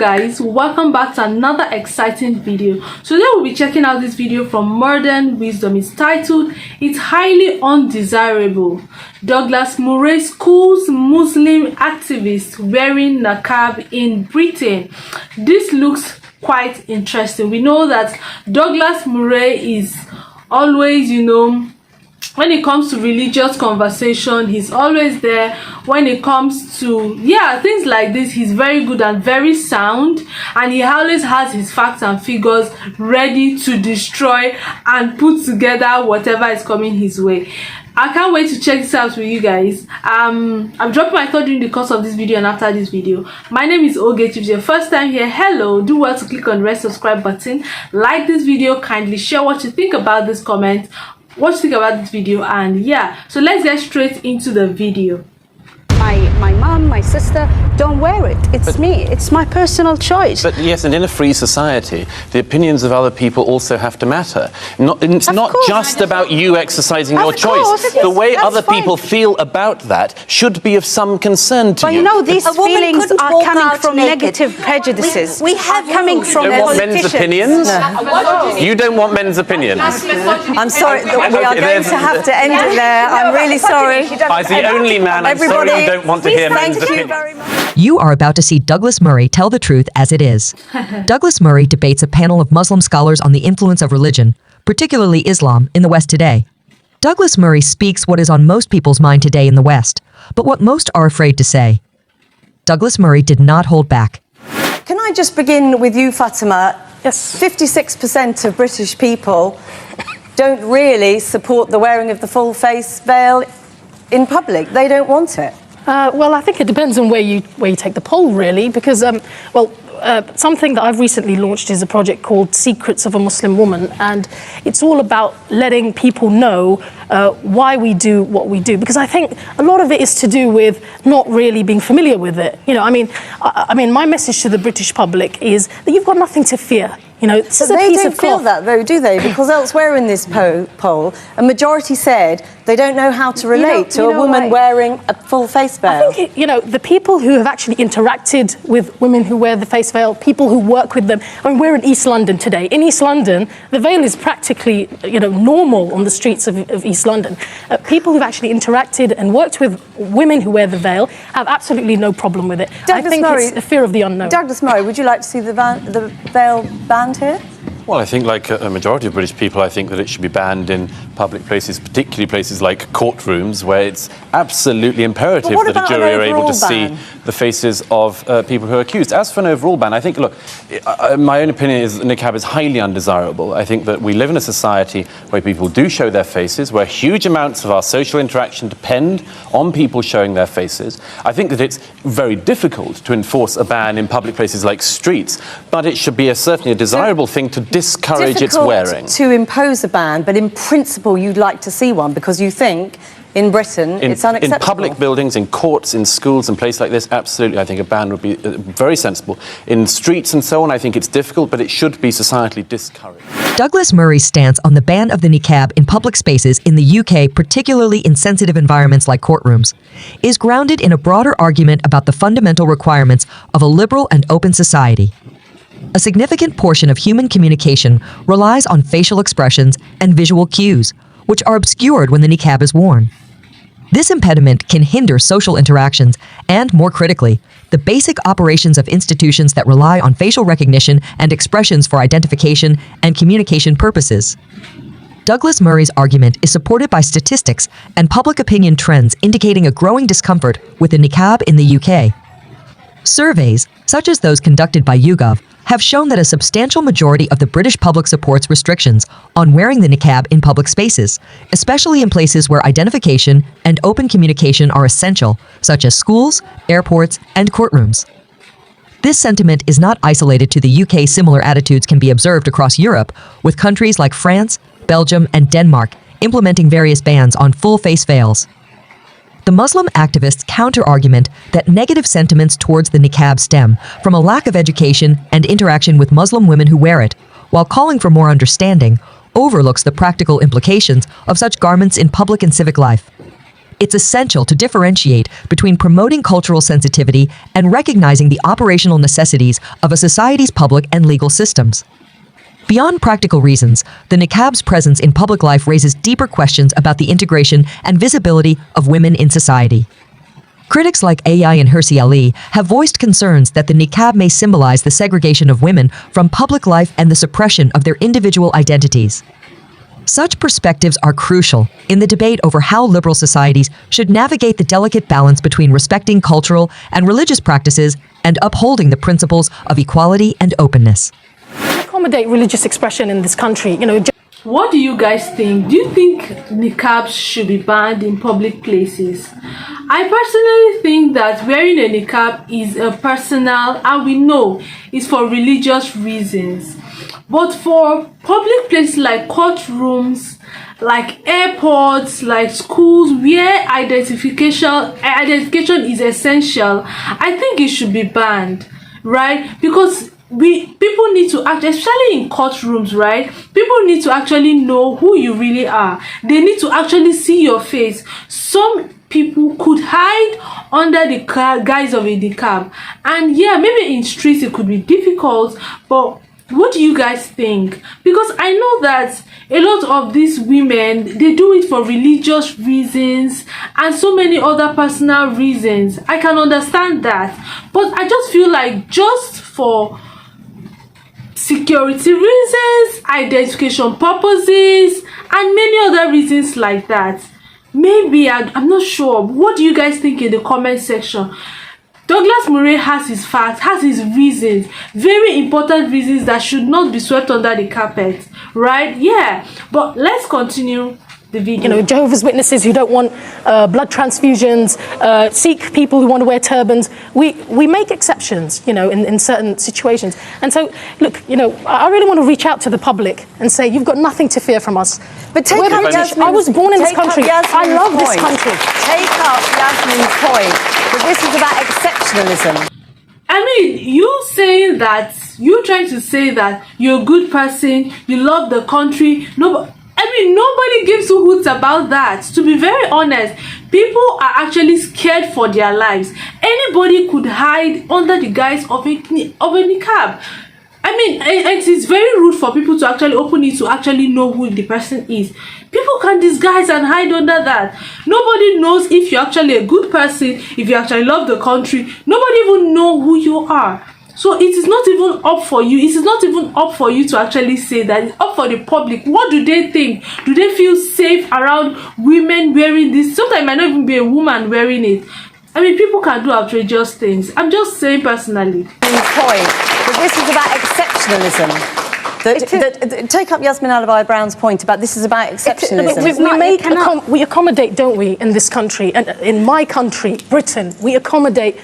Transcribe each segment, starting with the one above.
guys, welcome back to another exciting video. Today we'll be checking out this video from Morden Wisdom. It's titled "It's Highly Undesirable. Douglas Murray schools Muslim activists wearing Niqab in Britain." This looks quite interesting. We know that Douglas Murray is always, when it comes to religious conversation, he's always there. When it comes to things like this, he's very good and very sound, and he always has his facts and figures ready to destroy and put together whatever is coming his way. I can't wait to check this out with you guys. I'm dropping my thought during the course of this video and after this video. My name is Oge. If it's your first time here, hello. Do well to click on the red subscribe button, like this video, kindly share what you think about this comment, what you think about this video, and so let's get straight into the video. My mum, my sister don't wear it. It's me. It's my personal choice. But yes, and in a free society, the opinions of other people also have to matter. It's not just about you exercising your choice. The way other people feel about that should be of some concern to you. But these feelings are coming from negative prejudices. We have coming from you don't want men's opinions? No. You don't want men's opinions? I'm sorry, we are going to have to end it there. I'm really sorry. As the only man, I'm sorry you don't want to hear men's opinions. You are about to see Douglas Murray tell the truth as it is. Douglas Murray debates a panel of Muslim scholars on the influence of religion, particularly Islam, in the West today. Douglas Murray speaks what is on most people's mind today in the West, but what most are afraid to say. Douglas Murray did not hold back. Can I just begin with you, Fatima? Yes. 56% of British people don't really support the wearing of the full face veil in public. They don't want it. Well, I think it depends on where you take the poll, really, because something that I've recently launched is a project called Secrets of a Muslim Woman, and it's all about letting people know why we do what we do, because I think a lot of it is to do with not really being familiar with it. I mean, my message to the British public is that you've got nothing to fear. This is a piece of cloth. They don't feel that, though, do they? Because elsewhere in this poll, a majority said they don't know how to relate to a woman wearing a full face veil. I think, the people who have actually interacted with women who wear the face veil, people who work with them. I mean, we're in East London today. In East London, the veil is practically, normal on the streets of East London. People who've actually interacted and worked with women who wear the veil have absolutely no problem with it. I think it's a fear of the unknown. Douglas Murray, would you like to see the veil banned here? Well, I think like a majority of British people, I think that it should be banned in public places, particularly places like courtrooms, where it's absolutely imperative that a jury are able to see the faces of people who are accused. As for an overall ban, I think, look, my own opinion is that Niqab is highly undesirable. I think that we live in a society where people do show their faces, where huge amounts of our social interaction depend on people showing their faces. I think that it's very difficult to enforce a ban in public places like streets, but it should be certainly a desirable thing to discourage its wearing. To impose a ban, but in principle you'd like to see one because you think in Britain it's unacceptable. In public buildings, in courts, in schools and places like this, absolutely, I think a ban would be very sensible. In streets and so on, I think it's difficult, but it should be societally discouraged. Douglas Murray's stance on the ban of the niqab in public spaces in the UK, particularly in sensitive environments like courtrooms, is grounded in a broader argument about the fundamental requirements of a liberal and open society. A significant portion of human communication relies on facial expressions and visual cues, which are obscured when the niqab is worn. This impediment can hinder social interactions and, more critically, the basic operations of institutions that rely on facial recognition and expressions for identification and communication purposes. Douglas Murray's argument is supported by statistics and public opinion trends indicating a growing discomfort with the niqab in the UK. Surveys, such as those conducted by YouGov, have shown that a substantial majority of the British public supports restrictions on wearing the niqab in public spaces, especially in places where identification and open communication are essential, such as schools, airports, and courtrooms. This sentiment is not isolated to the UK. Similar attitudes can be observed across Europe, with countries like France, Belgium, and Denmark implementing various bans on full-face veils. The Muslim activists' counter-argument that negative sentiments towards the niqab stem from a lack of education and interaction with Muslim women who wear it, while calling for more understanding, overlooks the practical implications of such garments in public and civic life. it's essential to differentiate between promoting cultural sensitivity and recognizing the operational necessities of a society's public and legal systems. Beyond practical reasons, the niqab's presence in public life raises deeper questions about the integration and visibility of women in society. Critics like AI and Hirsi Ali have voiced concerns that the niqab may symbolize the segregation of women from public life and the suppression of their individual identities. Such perspectives are crucial in the debate over how liberal societies should navigate the delicate balance between respecting cultural and religious practices and upholding the principles of equality and openness. Accommodate religious expression in this country, What do you guys think? Do you think niqabs should be banned in public places? I personally think that wearing a niqab is a personal, and we know it's for religious reasons. But for public places like courtrooms, like airports, like schools, where identification is essential, I think it should be banned, right? Because people need to act, especially in courtrooms, right? People need to actually know who you really are. They need to actually see your face. Some people could hide under the guise of a niqab, and yeah, maybe in streets it could be difficult, but what do you guys think? Because I know that a lot of these women, they do it for religious reasons and so many other personal reasons. I can understand that, but I just feel like just for security reasons, identification purposes, and many other reasons like that, maybe I'm not sure. What do you guys think in the comment section? Douglas Murray has his facts, has his reasons, very important reasons that should not be swept under the carpet, right? Yeah, but let's continue the video. Jehovah's Witnesses who don't want blood transfusions, Sikh people who want to wear turbans. We make exceptions, in certain situations. And so, look, I really want to reach out to the public and say, you've got nothing to fear from us. But take up Yasmin's, I was born in this country. I love this country. Take up Yasmin's point that this is about exceptionalism. I mean, you trying to say that you're a good person, you love the country. Nobody gives two hoots about that. To be very honest, people are actually scared for their lives. Anybody could hide under the guise of a niqab. I mean, it is very rude for people to actually open it to actually know who the person is. People can disguise and hide under that. Nobody knows if you're actually a good person, if you actually love the country. Nobody even know who you are. So it is not even up for you. It is not even up for you to actually say that. It's up for the public. What do they think? Do they feel safe around women wearing this? Sometimes it might not even be a woman wearing it. I mean, people can do outrageous things. I'm just saying personally. Point that this is about exceptionalism. Take up Yasmin Alabai-Brown's point about this is about exceptionalism. We accommodate, don't we, in this country, and in my country, Britain, we accommodate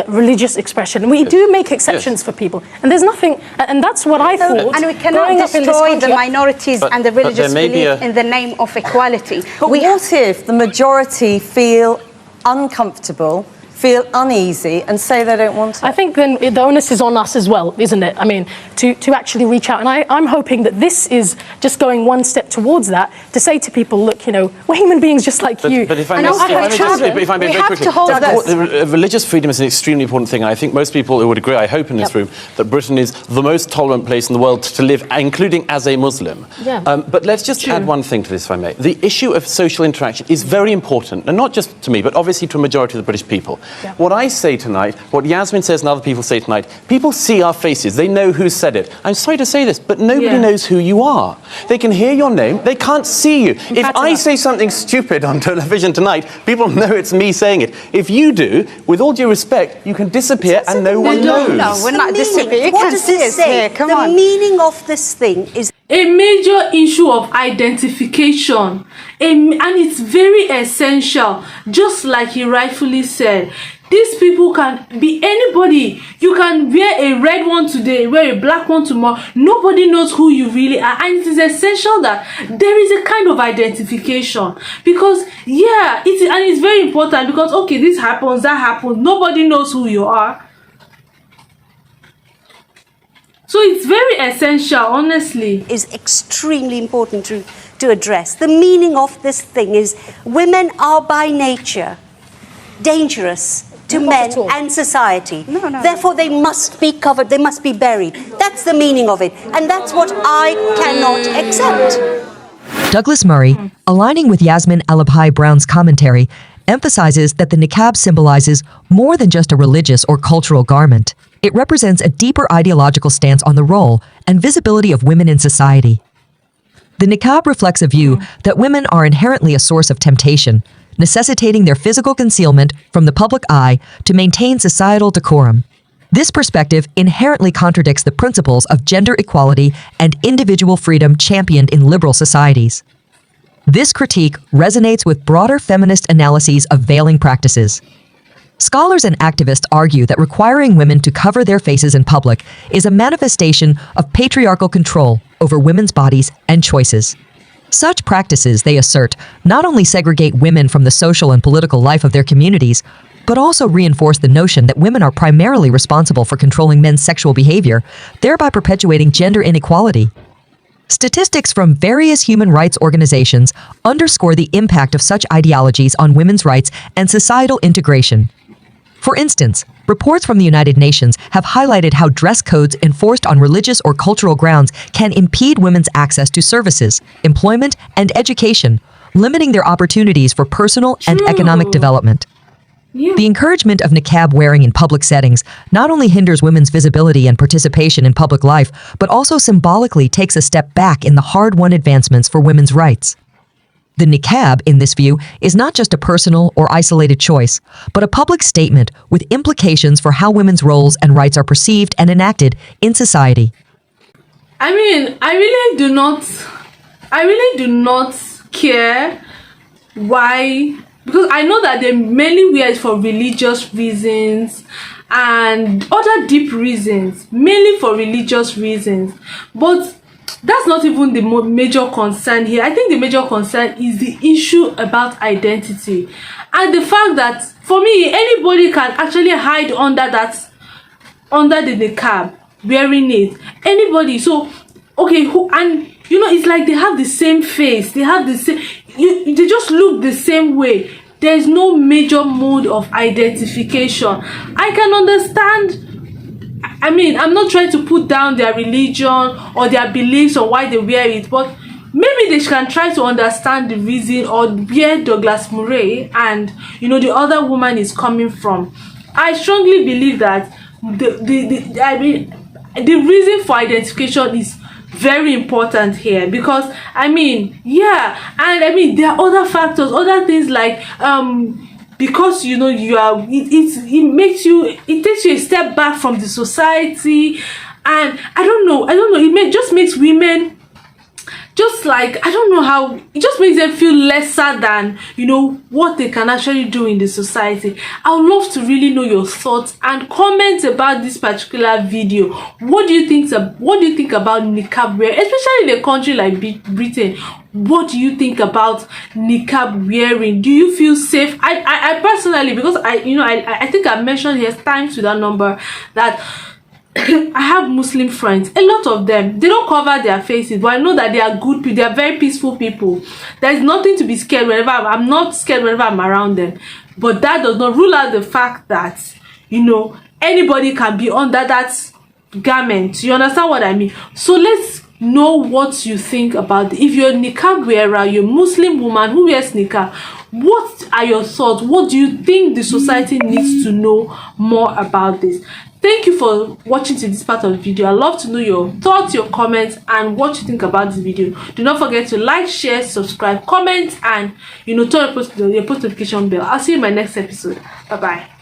religious expression. And we do make exceptions for people. And there's nothing, and that's what I thought. And we cannot destroy the minorities and the religious belief in the name of equality. But what if the majority feel uncomfortable, feel uneasy and say they don't want it? I think then the onus is on us as well, isn't it? I mean, to actually reach out. And I'm hoping that this is just going one step towards that, to say to people, look, we're human beings just like you. But if I may very quickly, religious freedom is an extremely important thing. And I think most people who would agree, I hope in this room, that Britain is the most tolerant place in the world to live, including as a Muslim. Yeah. But let's just add one thing to this, if I may. The issue of social interaction is very important, and not just to me, but obviously to a majority of the British people. Yeah. What I say tonight, what Yasmin says and other people say tonight, people see our faces, they know who said it. I'm sorry to say this, but nobody knows who you are. They can hear your name, they can't see you. If I say something stupid on television tonight, people know it's me saying it. If you do, with all due respect, you can disappear and no one knows. No, we're not disappearing. What does this say? The meaning of this thing is a major issue of identification, and it's very essential, just like he rightfully said. These people can be anybody. You can wear a red one today, wear a black one tomorrow. Nobody knows who you really are, and it is essential that there is a kind of identification, because it's very important, because okay, this happens, that happens, nobody knows who you are. So it's very essential, honestly. Is extremely important to address. The meaning of this thing is women are by nature dangerous to men and society. Therefore, they must be covered, they must be buried. That's the meaning of it. And that's what I cannot accept. Douglas Murray, aligning with Yasmin Alabhai Brown's commentary, emphasizes that the niqab symbolizes more than just a religious or cultural garment. It represents a deeper ideological stance on the role and visibility of women in society. The niqab reflects a view that women are inherently a source of temptation, necessitating their physical concealment from the public eye to maintain societal decorum. This perspective inherently contradicts the principles of gender equality and individual freedom championed in liberal societies. This critique resonates with broader feminist analyses of veiling practices. Scholars and activists argue that requiring women to cover their faces in public is a manifestation of patriarchal control over women's bodies and choices. Such practices, they assert, not only segregate women from the social and political life of their communities, but also reinforce the notion that women are primarily responsible for controlling men's sexual behavior, thereby perpetuating gender inequality. Statistics from various human rights organizations underscore the impact of such ideologies on women's rights and societal integration. For instance, reports from the United Nations have highlighted how dress codes enforced on religious or cultural grounds can impede women's access to services, employment, and education, limiting their opportunities for personal and economic development. The encouragement of niqab wearing in public settings not only hinders women's visibility and participation in public life, but also symbolically takes a step back in the hard-won advancements for women's rights. The niqab, in this view, is not just a personal or isolated choice, but a public statement with implications for how women's roles and rights are perceived and enacted in society. I mean, I really do not care why, because I know that they mainly wear it for religious reasons and other deep reasons, mainly for religious reasons. But that's not even the major concern here. I think the major concern is the issue about identity and the fact that, for me, anybody can actually hide under the niqab, wearing it. Anybody. So, okay, it's like they have the same face. They have the same. They just look the same way. There is no major mode of identification. I can understand. I mean, I'm not trying to put down their religion or their beliefs or why they wear it, but maybe they can try to understand the reason or where Douglas Murray and the other woman is coming from. I strongly believe that the reason for identification is very important here, because there are other factors, other things like because it takes you a step back from the society, and I don't know, it just makes women just like, I don't know how, it just makes them feel lesser than what they can actually do in the society. I would love to really know your thoughts and comment about this particular video. What do you think about niqab wear, especially in a country like Britain? What do you think about niqab wearing? Do you feel safe? I personally, because I think I mentioned here times with that number that I have Muslim friends. A lot of them, they don't cover their faces, but I know that they are good people. They are very peaceful people. There is nothing to be scared whenever I'm not scared whenever I'm around them. But that does not rule out the fact that anybody can be under that garment. You understand what I mean? So let's know what you think about it. If you're a niqab wearer, you're a Muslim woman who wears niqab, what are your thoughts? What do you think the society needs to know more about this? Thank you for watching to this part of the video. I'd love to know your thoughts, your comments, and what you think about this video. Do not forget to like, share, subscribe, comment, and turn on your post notification bell. I'll see you in my next episode. Bye bye.